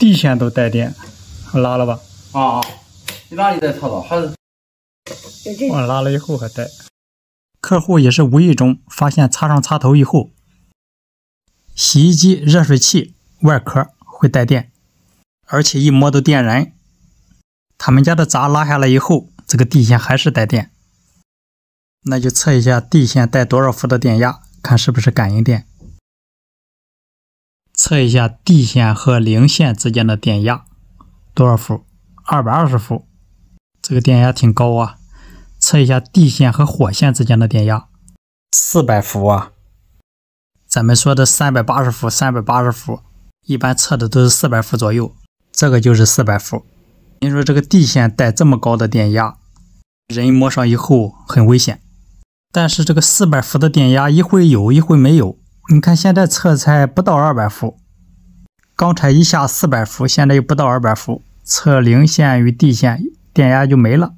地线都带电，我拉了吧？啊，你哪里在操作？还是我拉了以后还带。客户也是无意中发现插上插头以后，洗衣机热水器外壳会带电，而且一摸都电燃。他们家的闸拉下来以后，这个地线还是带电。那就测一下地线带多少伏的电压，看是不是感应电。测一下地线和零线之间的电压多少伏？220伏，这个电压挺高啊。测一下地线和火线之间的电压，400伏啊。咱们说的380伏、380伏，一般测的都是400伏左右，这个就是400伏。您说这个地线带这么高的电压，人摸上以后很危险。但是这个400伏的电压一会有一会没有，你看现在测才不到200伏，刚才一下400伏，现在又不到200伏，测零线与地线电压就没了。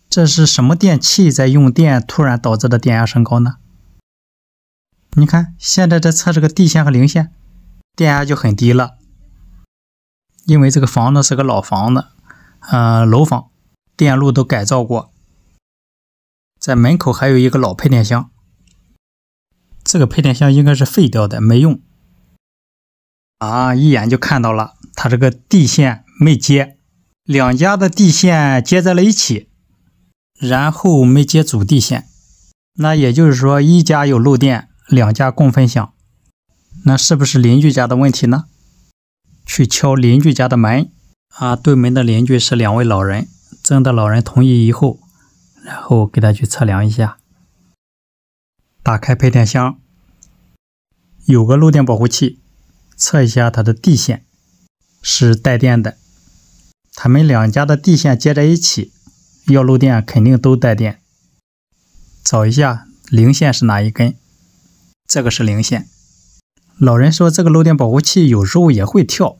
这是什么电器在用电突然导致的电压升高呢？你看现在在测这个地线和零线，电压就很低了。因为这个房子是个老房子，楼房，电路都改造过，在门口还有一个老配电箱，这个配电箱应该是废掉的，没用啊，一眼就看到了，它这个地线没接，两家的地线接在了一起，然后没接主地线，那也就是说一家有漏电，两家共分享，那是不是邻居家的问题呢？去敲邻居家的门啊，对门的邻居是2位老人，征得老人同意以后，然后给他去测量一下。打开配电箱，有个漏电保护器，测一下它的地线是带电的。他们两家的地线接在一起，要漏电肯定都带电。找一下零线是哪一根，这个是零线。老人说这个漏电保护器有时候也会跳，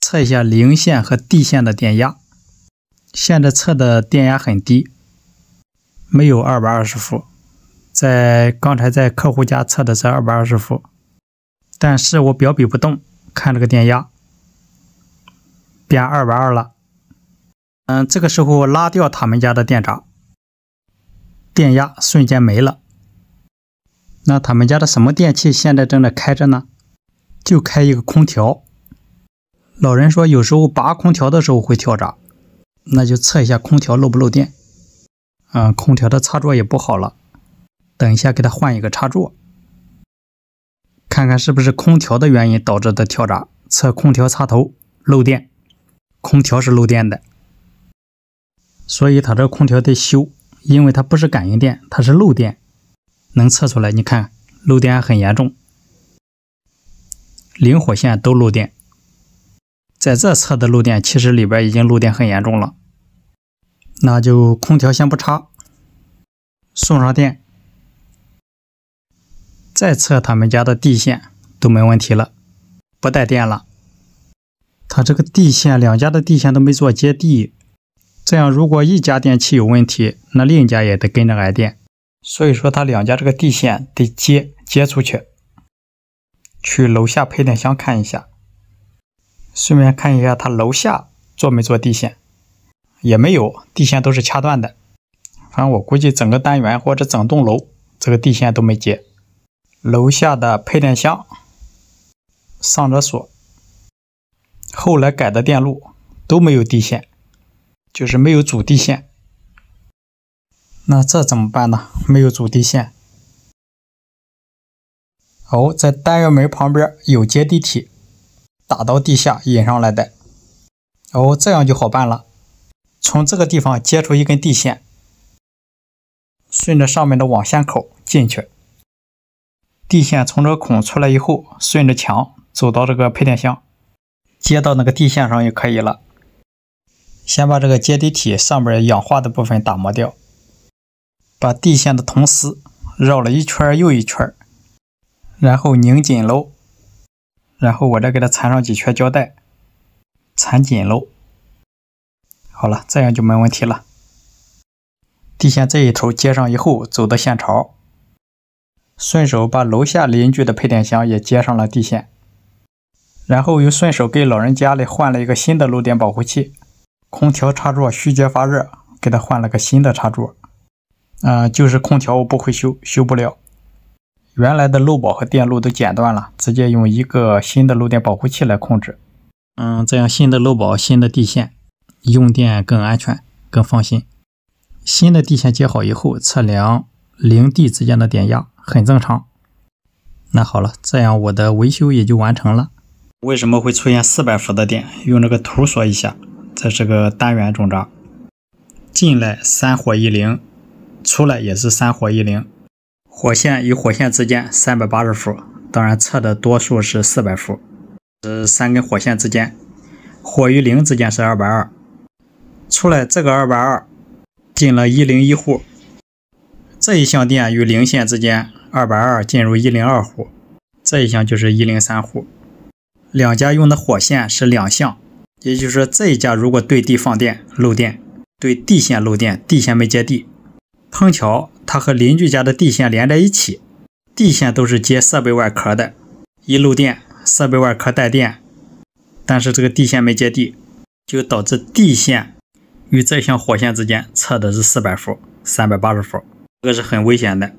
测一下零线和地线的电压。现在测的电压很低，没有220伏，刚才在客户家测的是220伏，但是我表笔不动，看这个电压变220了。这个时候拉掉他们家的电闸，电压瞬间没了。那他们家的什么电器现在正在开着呢？就开一个空调。老人说有时候拔空调的时候会跳闸，那就测一下空调漏不漏电。空调的插座也不好了，等一下给他换一个插座，看看是不是空调的原因导致的跳闸。测空调插头漏电，空调是漏电的，所以他这个空调得修，因为它不是感应电，它是漏电，能测出来。你看漏电还很严重，零火线都漏电，在这测的漏电其实里边已经漏电很严重了。那就空调先不插，送上电，再测他们家的地线都没问题了，不带电了。他这个地线两家的地线都没做接地，这样如果一家电器有问题，那另一家也得跟着挨电。所以说他两家这个地线得接出去，去楼下配电箱看一下，顺便看一下他楼下做没做地线，也没有，地线都是掐断的。反正我估计整个单元或者整栋楼这个地线都没接。楼下的配电箱上着锁，后来改的电路都没有地线，就是没有主地线。那这怎么办呢？没有主地线。在单元门旁边有接地体，打到地下引上来的。这样就好办了。从这个地方接出一根地线，顺着上面的网线口进去。地线从这个孔出来以后，顺着墙走到这个配电箱，接到那个地线上就可以了。先把这个接地体上边氧化的部分打磨掉，把地线的铜丝绕了一圈又一圈，然后拧紧喽，然后我再给它缠上几圈胶带，缠紧喽。好了，这样就没问题了。地线这一头接上以后，走到线槽，顺手把楼下邻居的配电箱也接上了地线，然后又顺手给老人家里换了一个新的漏电保护器。空调插座虚接发热，给他换了个新的插座。就是空调我不会修，修不了。原来的漏保和电路都剪断了，直接用一个新的漏电保护器来控制。这样新的漏保、新的地线，用电更安全、更放心。新的地线接好以后，测量零地之间的电压，很正常。那好了，这样我的维修也就完成了。为什么会出现400伏的电？用这个图说一下。这是个单元中闸，进来3火1零，出来也是3火1零。火线与火线之间380伏，当然测的多数是400伏。是3根火线之间，火与零之间是220。出来这个220进了101户，这一项电与零线之间220进入102户，这一项就是103户。两家用的火线是两项。也就是说，这一家如果对地放电漏电，对地线漏电，地线没接地，碰巧它和邻居家的地线连在一起，地线都是接设备外壳的，一漏电，设备外壳带电，但是这个地线没接地，就导致地线与这项火线之间测的是400伏、380伏，这个是很危险的。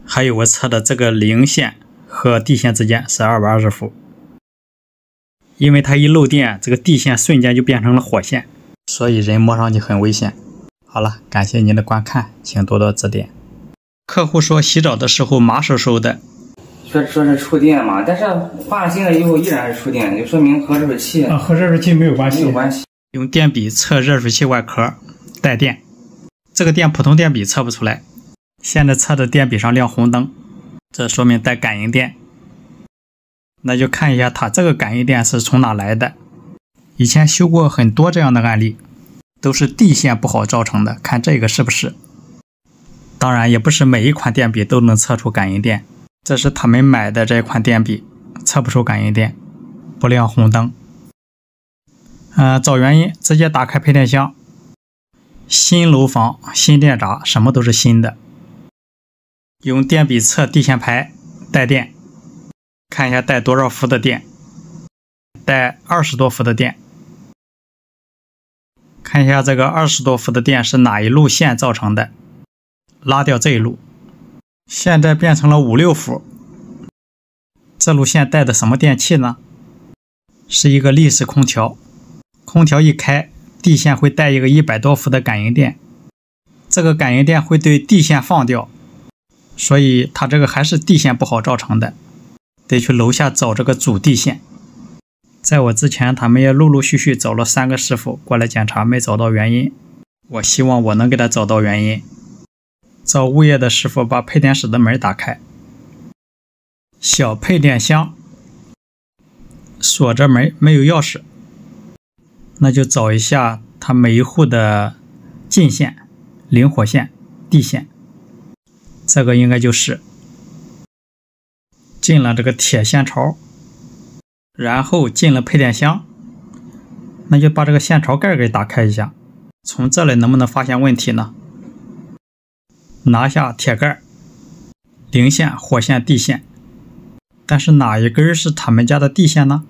还有我测的这个零线和地线之间是220伏。因为它一漏电，这个地线瞬间就变成了火线，所以人摸上去很危险。好了，感谢您的观看，请多多指点。客户说洗澡的时候麻嗖嗖的，说是触电嘛，但是换了新的以后依然是触电，就说明和热水器和热水器没有关系。没有关系。用电笔测热水器外壳带电，这个电普通电笔测不出来，现在测的电笔上亮红灯，这说明带感应电。那就看一下它这个感应电是从哪来的。以前修过很多这样的案例，都是地线不好造成的，看这个是不是。当然也不是每一款电笔都能测出感应电，这是他们买的这款电笔测不出感应电，不亮红灯。找原因直接打开配电箱，新楼房新电闸什么都是新的，用电笔测地线排带电，看一下带多少伏的电，带20多伏的电，看一下这个20多伏的电是哪一路线造成的，拉掉这一路，现在变成了5、6伏，这路线带的什么电器呢？是一个立式空调，空调一开，地线会带一个100多伏的感应电，这个感应电会对地线放掉，所以它这个还是地线不好造成的，得去楼下找这个主地线。在我之前他们也陆陆续续找了3个师傅过来检查，没找到原因，我希望我能给他找到原因。找物业的师傅把配电室的门打开，小配电箱锁着门，没有钥匙，那就找一下他每一户的进线、零火线、地线，这个应该就是进了这个铁线槽，然后进了配电箱，那就把这个线槽盖给打开一下，从这里能不能发现问题呢？拿下铁盖，零线、火线、地线，但是哪一根是他们家的地线呢？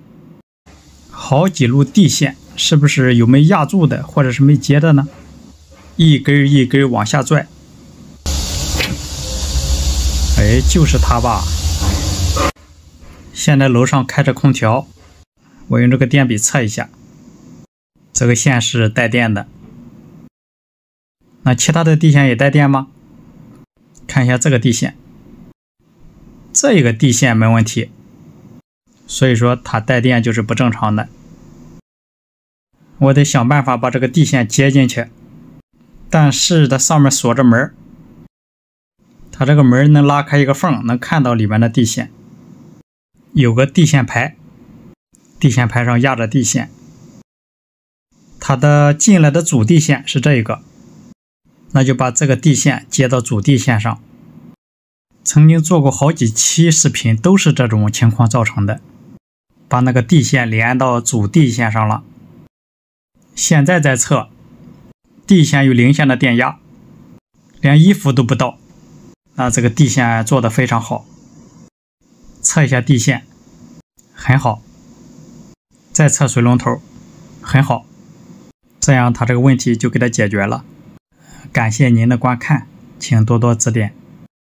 好几路地线是不是有没压住的，或者是没接的呢？一根一根往下拽，哎，就是它吧。现在楼上开着空调，我用这个电笔测一下，这个线是带电的。那其他的地线也带电吗？看一下这个地线，这个地线没问题，所以说它带电就是不正常的。我得想办法把这个地线接进去，但是它上面锁着门，它这个门能拉开一个缝，能看到里面的地线，有个地线排，地线排上压着地线，它的进来的主地线是这个，那就把这个地线接到主地线上。曾经做过好几期视频，都是这种情况造成的，把那个地线连到主地线上了。现在再测地线与零线的电压，连1伏都不到，那这个地线做得非常好。测一下地线，很好，再测水龙头，很好。这样他这个问题就给他解决了。感谢您的观看，请多多指点。